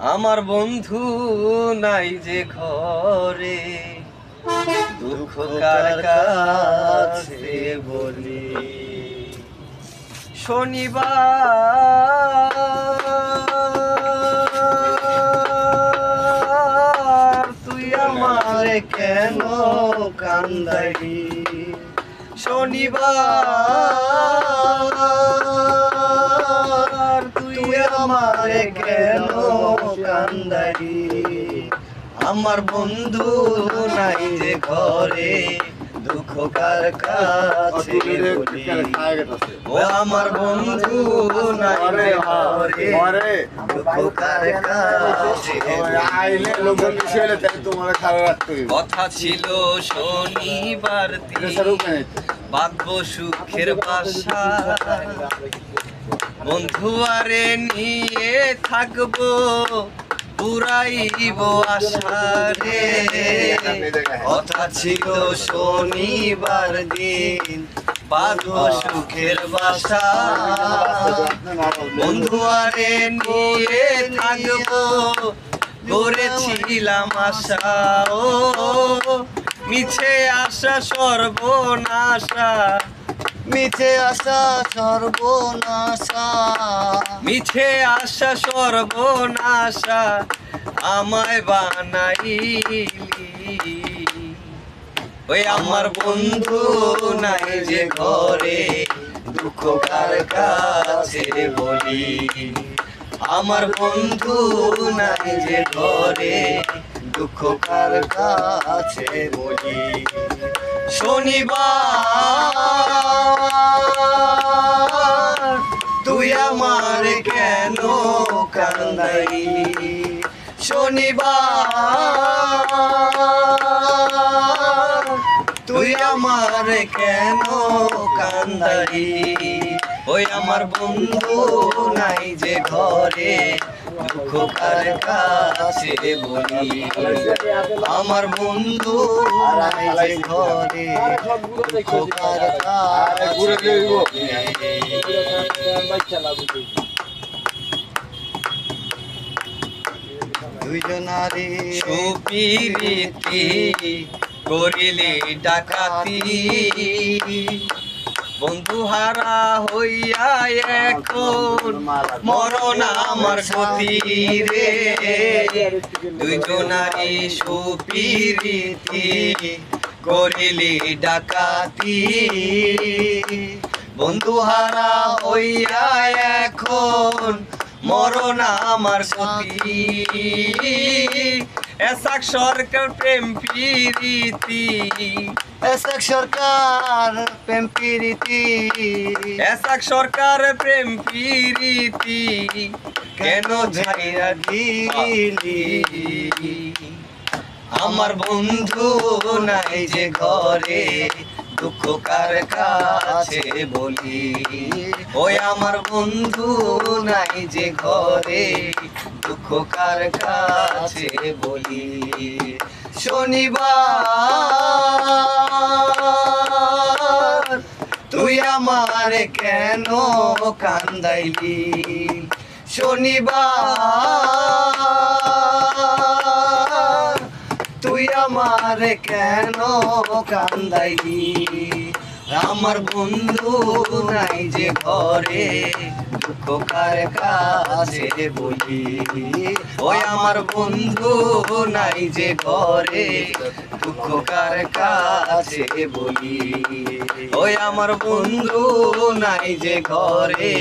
আমার বন্ধু নাই যে ঘরে, দুঃখ কার কাছে বলি। শনিবার তুই আমারে কেন কান্দাইলি, শনিবার তুই আমারে কেন কান্দাইলি। আমার বন্ধু নাই যে ঘরে, দুঃখ কার কাছে বলি। ও আমার বন্ধু নাই যে ঘরে, দুঃখ কার কাছে বলি। কথা ছিল শনিবার বাঁধবো সুখের বাসা, বন্ধু আরে নিয়ে থাকবো পুরাইব আশা রে। কথা ছিল শনিবার দিন বাঁধবো সুখের বাসা, বন্ধু আরে নিয়ে থাকবো করেছিলাম আশা। ও মিছে আশা সর্বনাশা, মিছে আশা সর্বনাশা, মিছে আশা সর্বনাশা আমায় বানাইলি। ওই আমার বন্ধু নাই যে ঘরে, দুঃখ কার কাছে বলি। আমার বন্ধু নাই যে ঘরে, দুঃখ কার কাছে বলি। শনিবার তুই আমার কেন কান্দাইলি, শনিবার তুই আমার কেন কান্দাইলি। ওই আমার বন্ধু নাই যে ঘরে, দুঃখ কার কাছে বলি। আমার বন্ধু নাই যে ঘরে, দুঃখ কার কাছে বলি। দুইজনারে সুপিরিতি করিলি ডাকাতি, বন্ধু হারা হইয়া এখন মরণ আমার গতি রে। দুইজনারি সুপিরিতি করিলি ডাকাতি, বন্ধু হারা হইয়া এখন মরণ আমার গতি। এসাক সরকার প্রেম প্রীতি, এসাক সরকার প্রেম প্রীতি, এসাক সরকার প্রেম প্রীতি কেন ঝাইয়া দিলি। আমার বন্ধু নাই যে ঘরে, দুঃখ কার কাছে বলি। ওই আমার বন্ধু নাই যে ঘরে, দুঃখ কার কাছে বলি। শনিবার তুই আমার কেন কান্দাইলি, শনিবার তুই আমার কেন কান্দাইলি। আমার বন্ধু নাই যে ঘরে, দুঃখ কার কাছে বলি। ওই আমার বন্ধু নাই যে ঘরে, দুঃখ কার কাছে বলি। ওই আমার বন্ধু নাই যে ঘরে।